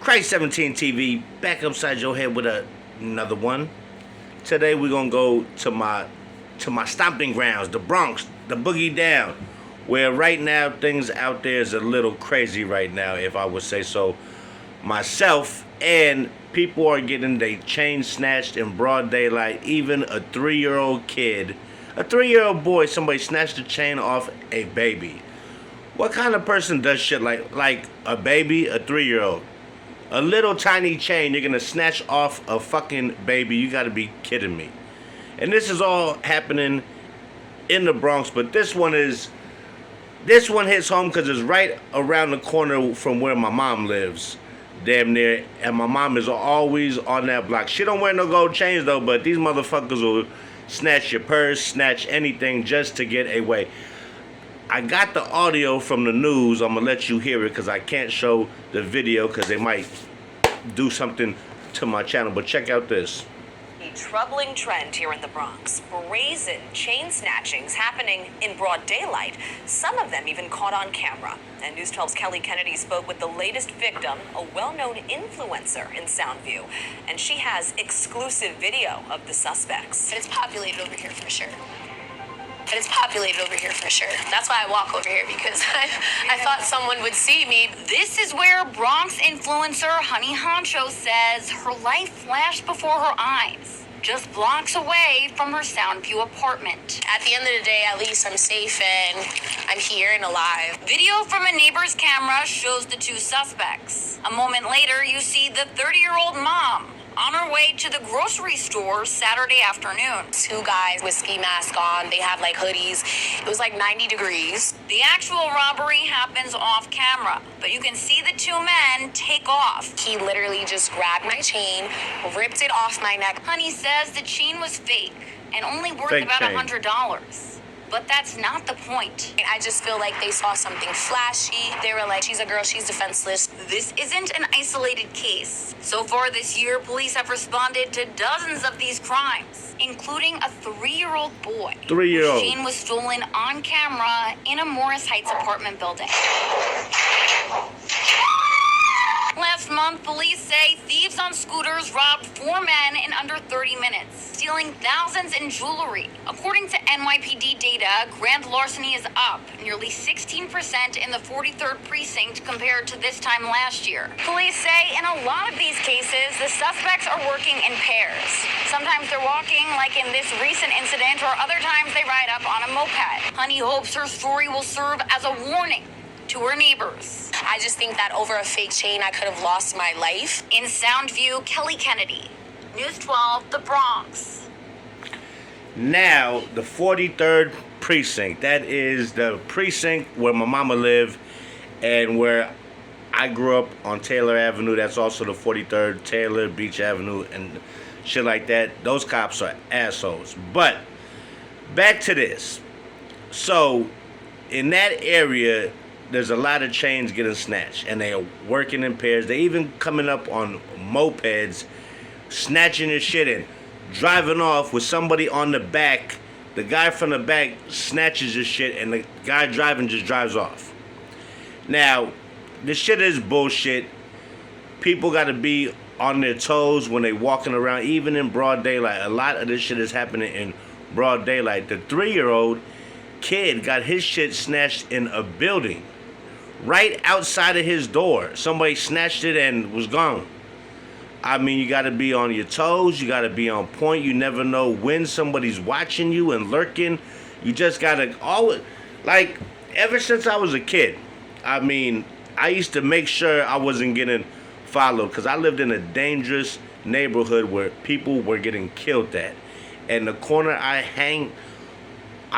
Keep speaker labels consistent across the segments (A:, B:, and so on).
A: Christ 17 TV back upside your head with another one. Today we're gonna go to my stomping grounds, the Bronx, the boogie down, where right now things out there is a little crazy right now, if I would say so myself. And people are getting their chain snatched in broad daylight. Even a 3-year-old kid, a 3-year-old boy, somebody snatched the chain off a baby. What kind of person does shit like a baby, a 3-year-old? A little tiny chain, you're gonna snatch off a fucking baby. You gotta be kidding me. And this is all happening in the Bronx, but this one hits home because it's right around the corner from where my mom lives, damn near. And my mom is always on that block. She don't wear no gold chains though, but these motherfuckers will snatch your purse, snatch anything just to get away. I got the audio from the news. I'm gonna let you hear it because I can't show the video because they might do something to my channel. But check out this.
B: A troubling trend here in the Bronx. Brazen chain snatchings happening in broad daylight. Some of them even caught on camera. And News 12's Kelly Kennedy spoke with the latest victim, a well-known influencer in Soundview. And she has exclusive video of the suspects.
C: It's populated over here for sure. It's populated over here for sure. That's why I walk over here, because I thought someone would see me.
D: This is where Bronx influencer Honey Honcho says her life flashed before her eyes, just blocks away from her Soundview apartment.
C: At the end of the day, at least I'm safe and I'm here and alive.
D: Video from a neighbor's camera shows the two suspects. A moment later, you see the 30-year-old mom on her way to the grocery store Saturday afternoon.
C: Two guys with ski mask on. They have like hoodies. It was like 90 degrees.
D: The actual robbery happens off camera, but you can see the two men take off.
C: He literally just grabbed my chain, ripped it off my neck.
D: Honey says the chain was fake and only worth
A: Fake
D: about
A: chain.
D: $100. But that's not the point.
C: I just feel like they saw something flashy. They were like, she's a girl, she's defenseless.
D: This isn't an isolated case. So far this year, police have responded to dozens of these crimes, including a 3-year-old boy.
A: 3-year-old.
D: Whose chain was stolen on camera in a Morris Heights apartment building. Last month, police say thieves on scooters robbed 4 men in under 30 minutes, stealing thousands in jewelry. According to NYPD data, grand larceny is up nearly 16% in the 43rd precinct compared to this time last year. Police say in a lot of these cases, the suspects are working in pairs. Sometimes they're walking, like in this recent incident, or other times they ride up on a moped. Honey hopes her story will serve as a warning to her neighbors.
C: I just think that over a fake chain, I could have lost my life.
D: In Soundview, Kelly Kennedy, News 12, the Bronx.
A: Now, the 43rd precinct. That is the precinct where my mama lived and where I grew up on Taylor Avenue. That's also the 43rd, Taylor, Beach Avenue, and shit like that. Those cops are assholes. But back to this. So, in that area, there's a lot of chains getting snatched, and they are working in pairs. They even coming up on mopeds, snatching your shit and driving off with somebody on the back. The guy from the back snatches your shit, and the guy driving just drives off. Now, this shit is bullshit. People got to be on their toes when they walking around, even in broad daylight. A lot of this shit is happening in broad daylight. The 3-year-old kid got his shit snatched in a building right outside of his door. Somebody snatched it and was gone. I mean, you got to be on your toes. You got to be on point. You never know when somebody's watching you and lurking. You just got to always, like, ever since I was a kid, I mean, I used to make sure I wasn't getting followed because I lived in a dangerous neighborhood where people were getting killed at. And the corner I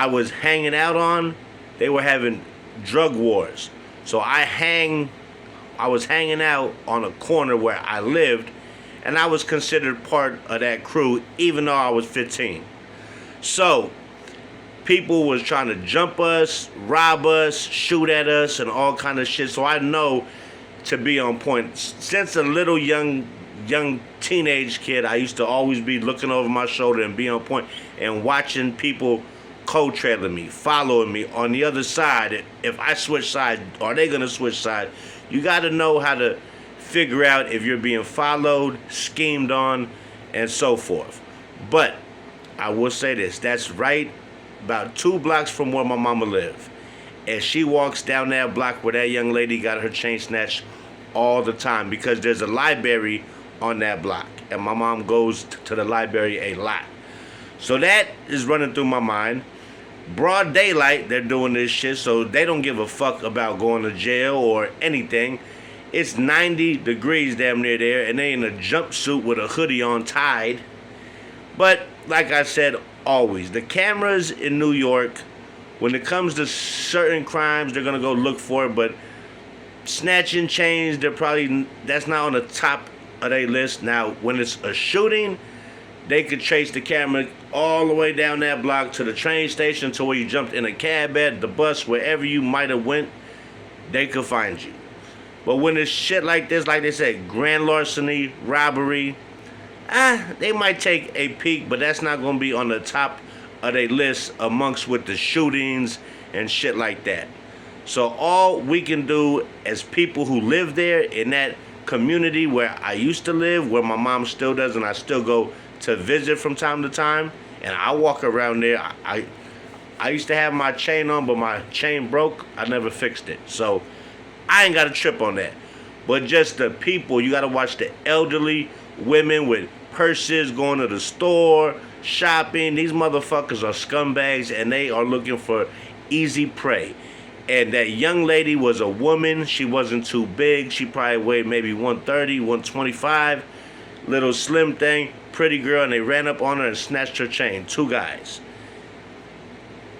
A: was hanging out on, they were having drug wars. So I was hanging out on a corner where I lived, and I was considered part of that crew, even though I was 15. So people was trying to jump us, rob us, shoot at us, and all kind of shit. So I know to be on point. Since a little young teenage kid, I used to always be looking over my shoulder and be on point and watching people co-trailing me, following me on the other side. If I switch side, are they gonna switch side? You got to know how to figure out if you're being followed, schemed on, and so forth. But I will say this, that's right about 2 blocks from where my mama live. And she walks down that block where that young lady got her chain snatched all the time because there's a library on that block. And my mom goes to the library a lot. So that is running through my mind. Broad daylight, they're doing this shit, so they don't give a fuck about going to jail or anything. It's 90 degrees damn near there, and they in a jumpsuit with a hoodie on tied. But, like I said, always, the cameras in New York, when it comes to certain crimes, they're going to go look for it, but snatching chains, that's not on the top of their list. Now, when it's a shooting, they could trace the camera all the way down that block to the train station, to where you jumped in a cab at, the bus, wherever you might have went, they could find you. But when it's shit like this, like they said, grand larceny, robbery, they might take a peek, but that's not going to be on the top of their list amongst with the shootings and shit like that. So all we can do as people who live there in that community where I used to live, where my mom still does, and I still go to visit from time to time, and I walk around there. I used to have my chain on, but my chain broke. I never fixed it. So I ain't got a trip on that. But just the people, you got to watch the elderly women with purses going to the store, shopping. These motherfuckers are scumbags, and they are looking for easy prey. And that young lady was a woman. She wasn't too big. She probably weighed maybe 130, 125. Little slim thing, pretty girl, and they ran up on her and snatched her chain. 2 guys.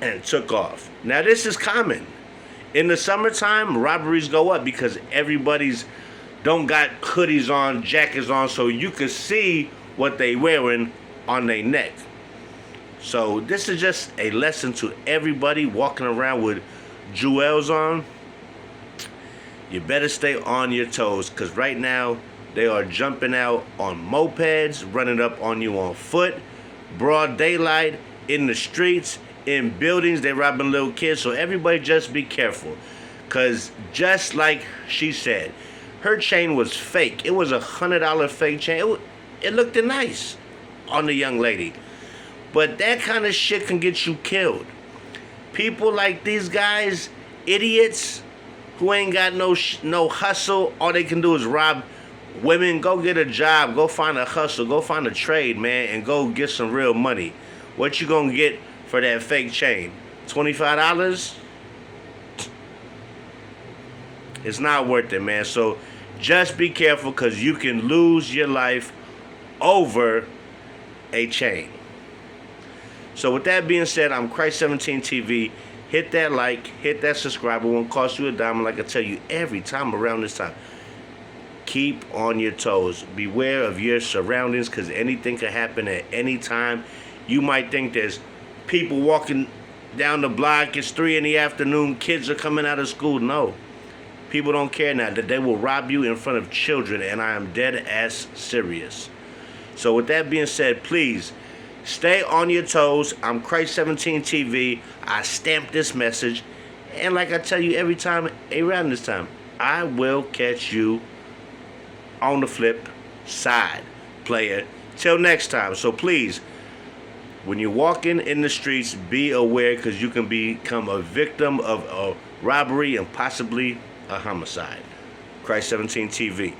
A: And took off. Now this is common. In the summertime, robberies go up because everybody's don't got hoodies on, jackets on, so you can see what they wearing on their neck. So this is just a lesson to everybody walking around with jewels on. You better stay on your toes, because right now they are jumping out on mopeds, running up on you on foot, broad daylight, in the streets, in buildings. They're robbing little kids. So everybody just be careful, because just like she said, her chain was fake. It was $100 fake chain. It looked nice on the young lady, but that kind of shit can get you killed. People like these guys, idiots who ain't got no hustle, all they can do is rob women. Go get a job, go find a hustle, go find a trade, man, and go get some real money. What you gonna get for that fake chain? $25? It's not worth it, man. So just be careful, because you can lose your life over a chain. So with that being said, I'm Christ17 TV. Hit that like, hit that subscribe. It won't cost you a dime. Like I tell you every time around this time, keep on your toes. Beware of your surroundings, because anything can happen at any time. You might think there's people walking down the block. It's 3 in the afternoon. Kids are coming out of school. No. People don't care now. That they will rob you in front of children, and I am dead ass serious. So with that being said, please stay on your toes. I'm Christ17 TV. I stamp this message. And like I tell you every time around this time, I will catch you on the flip side, player. Till next time. So please, when you're walking in the streets, be aware, because you can become a victim of a robbery and possibly a homicide. Christ17 TV.